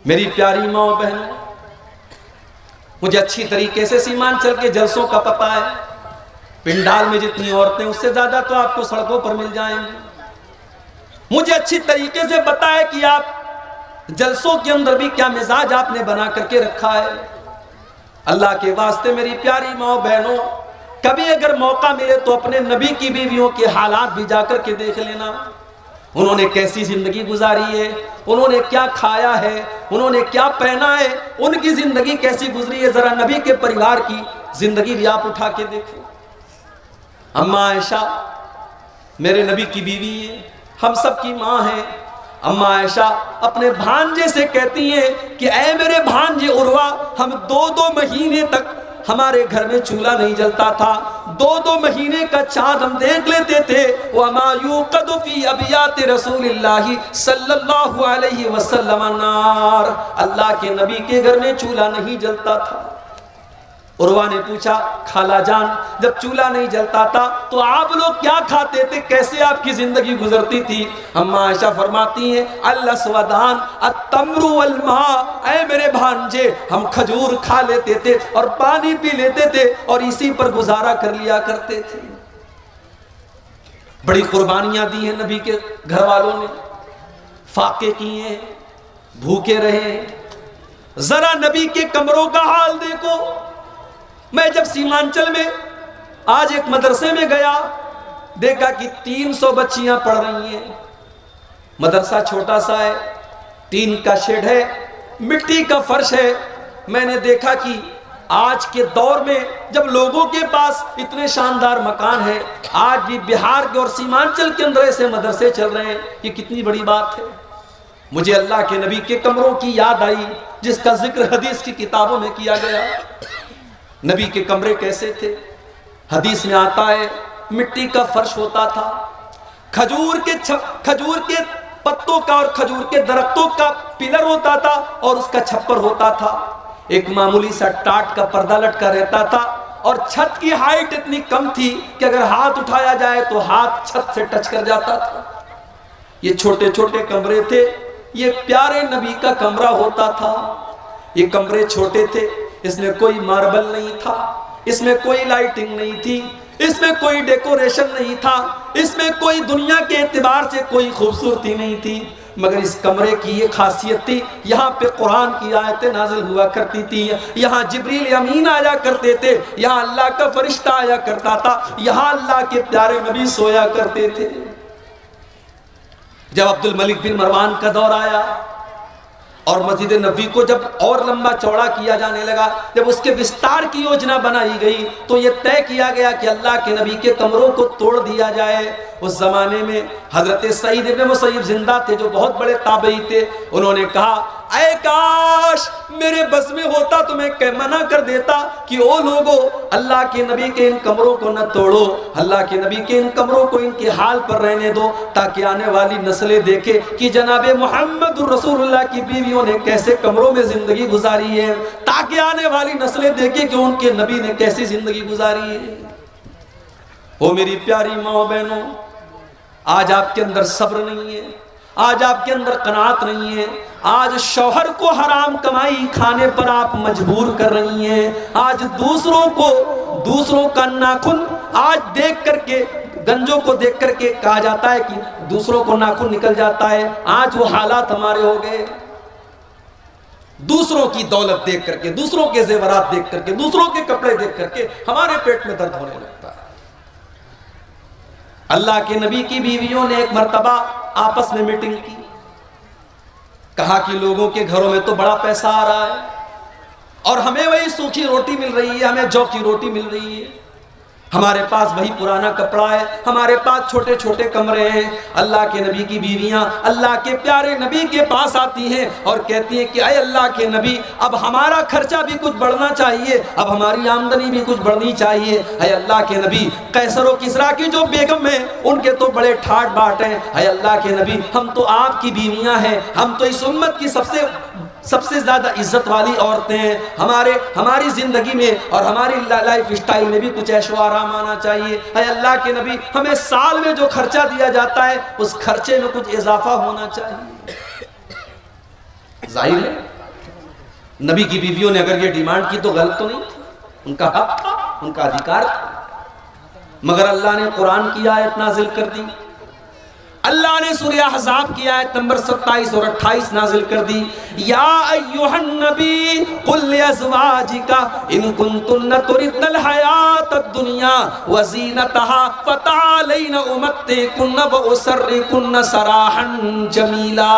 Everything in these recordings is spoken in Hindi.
मेरी प्यारी माँ बहनों, मुझे अच्छी तरीके से सीमांचल के जलसों का पता है। पिंडाल में जितनी औरतें, उससे ज्यादा तो आपको सड़कों पर मिल जाएंगे। मुझे अच्छी तरीके से पता है कि आप जलसों के अंदर भी क्या मिजाज आपने बना करके रखा है। अल्लाह के वास्ते मेरी प्यारी माँ बहनों, कभी अगर मौका मिले तो अपने नबी की बीवियों के हालात भी जाकर के देख लेना। उन्होंने कैसी जिंदगी गुजारी है, उन्होंने क्या खाया है, उन्होंने क्या पहना है, उनकी जिंदगी कैसी गुजरी है। जरा नबी के परिवार की जिंदगी भी आप उठा के देखो। अम्मा आयशा मेरे नबी की बीवी है, हम सब की माँ है। अम्मा आयशा अपने भांजे से कहती हैं कि ऐ मेरे भांजे उर्वा, हम 2-2 महीने तक हमारे घर में चूल्हा नहीं जलता था, 2-2 महीने का चांद हम देख लेते थे। वमा युक़दु फी अबियाति रसूलिल्लाहि सल्लल्लाहु अलैहि वसल्लम नार, अल्लाह के नबी के घर में चूल्हा नहीं जलता था। उर्वा ने पूछा, खाला जान, जब चूल्हा नहीं जलता था तो आप लोग क्या खाते थे, कैसे आपकी जिंदगी गुजरती थी? अम्मा आयशा फरमाती हैं, अल-अस्वदान अत-तम्रु वल मा, ऐ मेरे भांजे, हम खजूर खा लेते थे और पानी पी लेते थे और इसी पर गुजारा कर लिया करते थे। बड़ी कुर्बानियां दी हैं नबी के घर वालों ने, फाके किए, भूखे रहे। जरा नबी के कमरों का हाल देखो। मैं जब सीमांचल में आज एक मदरसे में गया, देखा कि 300 बच्चियां पढ़ रही हैं। मदरसा छोटा सा है, टीन का शेड है, मिट्टी का फर्श है। मैंने देखा कि आज के दौर में जब लोगों के पास इतने शानदार मकान है, आज भी बिहार के और सीमांचल के अंदर ऐसे मदरसे चल रहे हैं, ये कितनी बड़ी बात है। मुझे अल्लाह के नबी के कमरों की याद आई, जिसका जिक्र हदीस की किताबों में किया गया। नबी के कमरे कैसे थे? हदीस में आता है, मिट्टी का फर्श होता था, खजूर के पत्तों का और खजूर के दरख्तों का पिलर होता था और उसका छप्पर होता था। एक मामूली सा टाट का पर्दा लटका रहता था और छत की हाइट इतनी कम थी कि अगर हाथ उठाया जाए तो हाथ छत से टच कर जाता था। ये छोटे छोटे कमरे थे, ये प्यारे नबी का कमरा होता था। ये कमरे छोटे थे, इसमें कोई मार्बल नहीं था, इसमें कोई लाइटिंग नहीं थी, इसमें कोई डेकोरेशन नहीं था, इसमें कोई दुनिया के एतबार से कोई खूबसूरती नहीं थी। मगर इस कमरे की ये खासियत थी, यहाँ पे कुरान की आयतें नाजिल हुआ करती थी, यहाँ जिब्रील अमीन आया करते थे, यहाँ अल्लाह का फरिश्ता आया करता था, यहाँ अल्लाह के प्यारे नबी सोया करते थे। जब अब्दुल मलिक बिन मरवान का दौर आया और मस्जिद नबी को जब और लंबा चौड़ा किया जाने लगा, जब उसके विस्तार की योजना बनाई गई, तो ये तय किया गया कि अल्लाह के नबी के कमरों को तोड़ दिया जाए। उस जमाने में हजरत सईद इब्न मुसय्यब जिंदा थे, जो बहुत बड़े ताबई थे। उन्होंने कहा, ऐ काश मेरे बस में होता तो मैं मना कर देता कि ओ लोगों, अल्लाह के नबी के इन कमरों को न तोड़ो, अल्लाह के नबी के इन कमरों को इनके हाल पर रहने दो, ताकि आने वाली नस्लें देखे कि जनाबे मोहम्मद रसूलुल्लाह की बीवियों ने कैसे कमरों में जिंदगी गुजारी है, ताकि आने वाली नस्लें देखे कि उनके नबी ने कैसी जिंदगी गुजारी है। ओ मेरी प्यारी माँ बहनों, आज आपके अंदर सब्र नहीं है, आज आपके अंदर कनात नहीं है। आज शौहर को हराम कमाई खाने पर आप मजबूर कर रही हैं। आज दूसरों का नाखून आज देख करके, गंजों को देख करके कहा जाता है कि दूसरों को नाखून निकल जाता है। आज वो हालात हमारे हो गए। दूसरों की दौलत देख करके, दूसरों के जेवरात देख करके, दूसरों के कपड़े देख करके हमारे पेट में दर्द होने लगता है। अल्लाह के नबी की बीवियों ने एक मर्तबा आपस में मीटिंग की, कहा कि लोगों के घरों में तो बड़ा पैसा आ रहा है और हमें वही सूखी रोटी मिल रही है, हमें जौ की रोटी मिल रही है, हमारे पास वही पुराना कपड़ा है, हमारे पास छोटे छोटे कमरे हैं। अल्लाह के नबी की बीवियां अल्लाह के प्यारे नबी के पास आती हैं और कहती हैं कि अय अल्लाह के नबी, अब हमारा खर्चा भी कुछ बढ़ना चाहिए, अब हमारी आमदनी भी कुछ बढ़नी चाहिए। अय अल्लाह के नबी, कैसर व किसरा की जो बेगम है उनके तो बड़े ठाट बाट हैं। अय अल्लाह के नबी, हम तो आपकी बीवियां हैं, हम तो इस उम्मत की सबसे ज्यादा इज्जत वाली औरतें हैं। हमारी जिंदगी में और हमारी लाइफ स्टाइल में भी कुछ ऐशो आराम आना चाहिए। है अल्लाह के नबी, हमें साल में जो खर्चा दिया जाता है उस खर्चे में कुछ इजाफा होना चाहिए। जाहिर है नबी की बीवियों ने अगर ये डिमांड की तो गलत तो नहीं थी, उनका हक था, उनका अधिकार था। मगर अल्लाह ने कुरान की आयत नाजिल कर दी। अल्लाह ने सूरह अहज़ाब की आयत नंबर 27 और 28 नाजिल कर दी। या अय्युहन नबी कुल लिअज़वाजिका इन कुंतुन्ना तुरिदनल हयातद दुनिया व ज़ीनतहा फ़तआलैना उमत्तिकुन्ना व उसर्रिकुन्ना सराहन जमीला।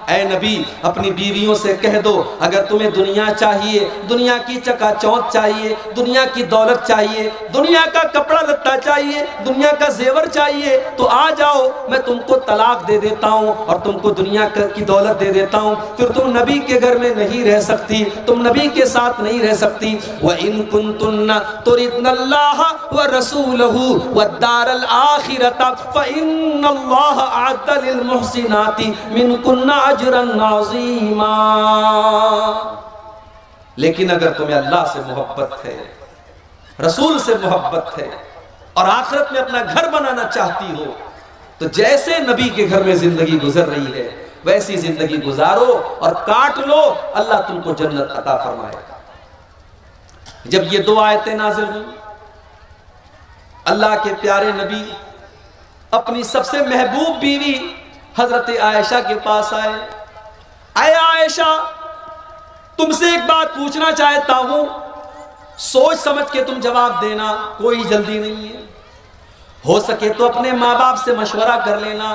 ऐ नबी, अपनी बीवियों से कह दो, अगर तुम्हें दुनिया चाहिए, दुनिया की चकाचौंध चाहिए, दुनिया की दौलत चाहिए, दुनिया का कपड़ा लत्ता चाहिए, दुनिया का जेवर चाहिए, तो आ जाओ, मैं तुमको तलाक दे देता हूँ और तुमको दुनिया की दौलत दे देता हूँ। फिर तुम नबी के घर में नहीं रह सकती, तुम नबी के साथ नहीं रह सकती। व इन कुंतुन्ना तुरिदनल्लाह व रसूलहू व दारल आखिरता फ इन्नल्लाह अअद्दा लिल मुहसिनाति मिनकुन्ना अजरन अज़ीमा। लेकिन अगर तुम्हें अल्लाह से मोहब्बत है, रसूल से मोहब्बत है और आखिरत में अपना घर बनाना चाहती हो, तो जैसे नबी के घर में जिंदगी गुजर रही है वैसी जिंदगी गुजारो और काट लो, अल्लाह तुमको जन्नत अता फरमाएगा। जब ये दो आयतें नाज़िल हुई, अल्लाह के प्यारे नबी अपनी सबसे महबूब बीवी हजरत आयशा के पास आए। आए आयशा, तुमसे एक बात पूछना चाहता हूं, सोच समझ के तुम जवाब देना, कोई जल्दी नहीं है। हो सके तो अपने माँ बाप से मशवरा कर लेना,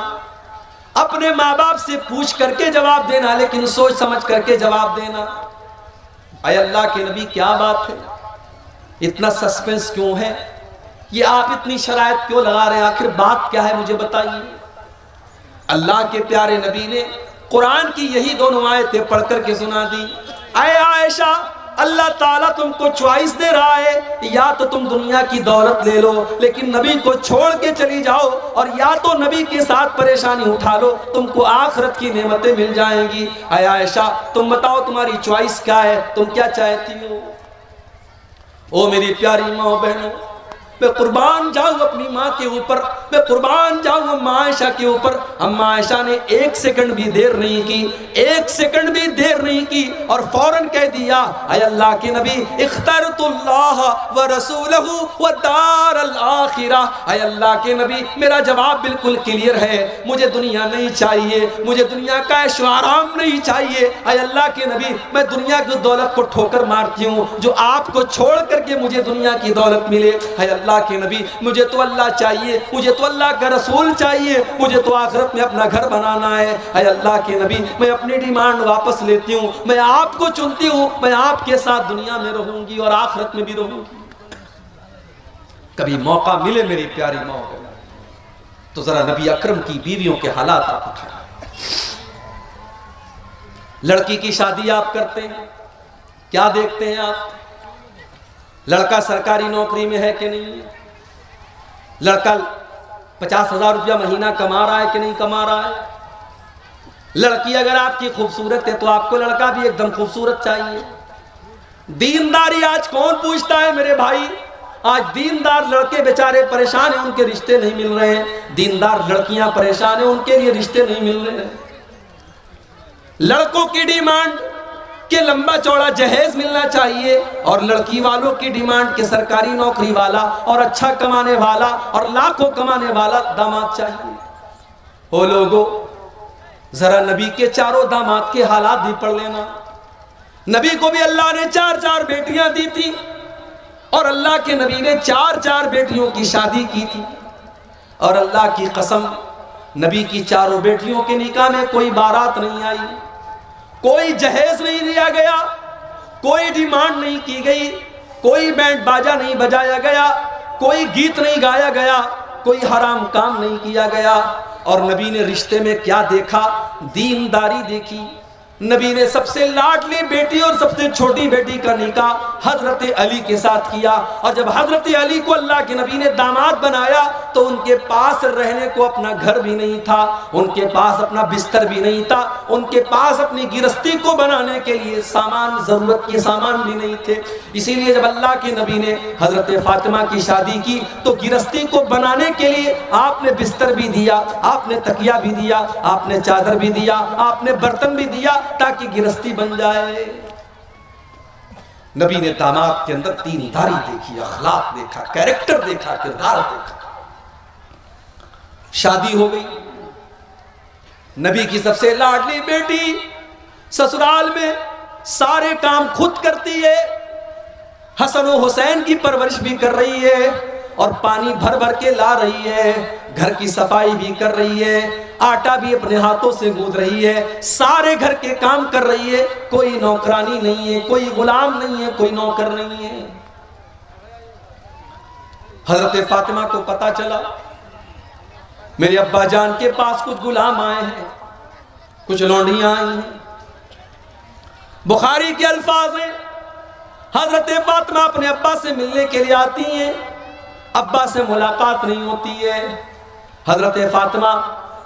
अपने माँ बाप से पूछ करके जवाब देना, लेकिन सोच समझ करके जवाब देना। अय अल्लाह के नबी, क्या बात है, इतना सस्पेंस क्यों है, ये आप इतनी शराइत क्यों लगा रहे हैं, आखिर बात क्या है, मुझे बताइए। अल्लाह के प्यारे नबी ने कुरान की यही दोनों आयतें पढ़ करके सुना दी। अय आयशा, अल्लाह ताला तुमको चॉइस दे रहा है, या तो तुम दुनिया की दौलत ले लो लेकिन नबी को छोड़ के चली जाओ, और या तो नबी के साथ परेशानी उठा लो, तुमको आखिरत की नेमतें मिल जाएंगी। अय आयशा, तुम बताओ तुम्हारी चॉइस क्या है, तुम क्या चाहती हो। ओ मेरी प्यारी माँ बहनों, मैं कुर्बान जाऊं अपनी माँ के ऊपर, मैं कुर्बान जाऊं अम्मा आयशा के ऊपर। अम्मा आयशा ने एक सेकंड भी देर नहीं की, एक सेकंड भी देर नहीं की और फौरन कह दिया, अय अल्लाह के नबी, इख्तरतुल्लाह व रसूलहू व दारल आखिरा। अय अल्लाह के नबी, मेरा जवाब बिल्कुल क्लियर है, मुझे दुनिया नहीं चाहिए, मुझे दुनिया का ऐशो आराम नहीं चाहिए। अय अल्लाह के नबी, मैं दुनिया की दौलत को ठोकर मारती हूँ जो आपको छोड़ करके मुझे दुनिया की दौलत मिले। अल्लाह के नबी, मुझे तो अल्लाह चाहिए, मुझे तो अल्लाह का रसूल चाहिए, मुझे तो आखिरत में अपना घर बनाना है। ऐ अल्लाह के नबी, मैं अपनी डिमांड वापस लेती हूँ, मैं आपको चुनती हूँ, मैं आपके साथ दुनिया में रहूंगी और आखिरत में भी रहूंगी। कभी मौका मिले मेरी प्यारी माँ तो जरा नबी अकरम की बीवियों के हालात आप उठाएं। लड़की की शादी आप करते हैं, क्या देखते हैं आप, लड़का सरकारी नौकरी में है कि नहीं है, लड़का 50,000 रुपया महीना कमा रहा है कि नहीं कमा रहा है। लड़की अगर आपकी खूबसूरत है तो आपको लड़का भी एकदम खूबसूरत चाहिए। दीनदारी आज कौन पूछता है मेरे भाई, आज दीनदार लड़के बेचारे परेशान हैं, उनके रिश्ते नहीं मिल रहे हैं, दीनदार लड़कियां परेशान हैं, उनके लिए रिश्ते नहीं मिल रहे हैं। लड़कों की डिमांड कि लंबा चौड़ा जहेज मिलना चाहिए और लड़की वालों की डिमांड कि सरकारी नौकरी वाला और अच्छा कमाने वाला और लाखों कमाने वाला दामाद चाहिए। ओ लोगों, जरा नबी के चारों दामाद के हालात भी पढ़ लेना। नबी को भी अल्लाह ने 4-4 बेटियां दी थी और अल्लाह के नबी ने 4-4 बेटियों की शादी की थी, और अल्लाह की कसम, नबी की चारों बेटियों के निकाह में कोई बारात नहीं आई, कोई जहेज नहीं लिया गया, कोई डिमांड नहीं की गई, कोई बैंड बाजा नहीं बजाया गया, कोई गीत नहीं गाया गया, कोई हराम काम नहीं किया गया। और नबी ने रिश्ते में क्या देखा, दीनदारी देखी। नबी ने सबसे लाडली बेटी और सबसे छोटी बेटी का निकाह हजरत अली के साथ किया, और जब हजरत अली को अल्लाह के नबी ने दामाद बनाया तो उनके पास रहने को अपना घर भी नहीं था, उनके पास अपना बिस्तर भी नहीं था, उनके पास अपनी गिरस्ती को बनाने के लिए सामान, जरूरत के सामान भी नहीं थे। इसीलिए जब अल्लाह के नबी ने हजरत फातिमा की शादी की तो गिरस्ती को बनाने के लिए आपने बिस्तर भी दिया, आपने तकिया भी दिया, आपने चादर भी दिया, आपने बर्तन भी दिया ताकि गिरस्ती बन जाए। नबी ने दामाद के अंदर दीनदारी देखी, अखलाक देखा, कैरेक्टर देखा, किरदार देखा। शादी हो गई, नबी की सबसे लाडली बेटी ससुराल में सारे काम खुद करती है, हसन और हुसैन की परवरिश भी कर रही है और पानी भर भर के ला रही है, घर की सफाई भी कर रही है, आटा भी अपने हाथों से गूंद रही है, सारे घर के काम कर रही है। कोई नौकरानी नहीं है, कोई गुलाम नहीं है, कोई नौकर नहीं है। हजरत फातिमा को पता चला मेरे अब्बा जान के पास कुछ गुलाम आए हैं, कुछ लौंडियां आई हैं। बुखारी के अल्फाज हैं, हजरत फातिमा अपने अब्बा से मिलने के लिए आती हैं, अब्बा से मुलाकात नहीं होती है। हजरत फातिमा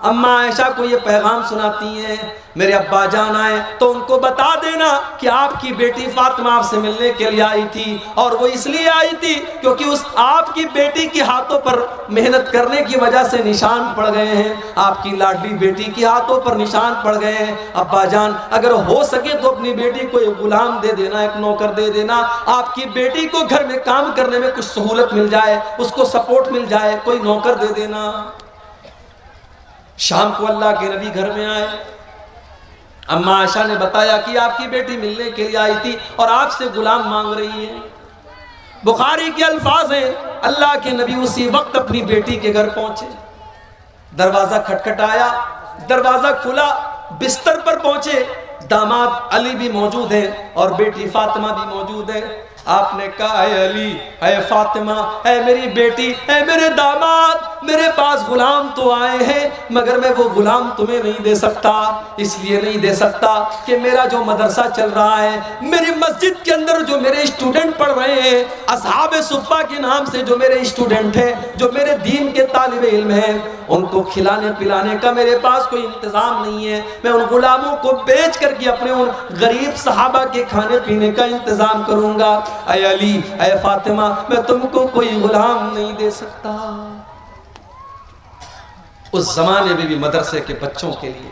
अम्मा आयशा को ये पैगाम सुनाती हैं, मेरे अब्बा जान आए तो उनको बता देना कि आपकी बेटी फातिमा आपसे मिलने के लिए आई थी, और वो इसलिए आई थी क्योंकि उस आपकी बेटी के हाथों पर मेहनत करने की वजह से निशान पड़ गए हैं, आपकी लाडली बेटी के हाथों पर निशान पड़ गए हैं। अब्बा जान अगर हो सके तो अपनी बेटी को एक गुलाम दे देना, एक नौकर दे देना, आपकी बेटी को घर में काम करने में कुछ सहूलत मिल जाए, उसको सपोर्ट मिल जाए, कोई नौकर दे देना। शाम को अल्लाह के नबी घर में आए, अम्मा आयशा ने बताया कि आपकी बेटी मिलने के लिए आई थी और आपसे गुलाम मांग रही है। बुखारी के अल्फाज हैं, अल्लाह के नबी उसी वक्त अपनी बेटी के घर पहुंचे, दरवाजा खटखटाया, दरवाजा खुला, बिस्तर पर पहुंचे, दामाद अली भी मौजूद है और बेटी फातिमा भी मौजूद है। आपने कहा है अली, है फातिमा, है मेरी बेटी, है मेरे दामाद, मेरे पास गुलाम तो आए हैं मगर मैं वो गुलाम तुम्हें नहीं दे सकता। इसलिए नहीं दे सकता कि मेरा जो मदरसा चल रहा है, मेरी मस्जिद के अंदर जो मेरे स्टूडेंट पढ़ रहे हैं, असहाबे सुफ़ा के नाम से जो मेरे स्टूडेंट हैं, जो मेरे दीन के तालिबे इल्म हैं, उनको खिलाने पिलाने का मेरे पास कोई इंतज़ाम नहीं है। मैं उन गुलामों को बेच करके अपने उन गरीब सहाबा के खाने पीने का इंतज़ाम करूँगा। ऐ अली, ऐ फातिमा, मैं तुमको कोई गुलाम नहीं दे सकता। उस जमाने में भी मदरसे के बच्चों के लिए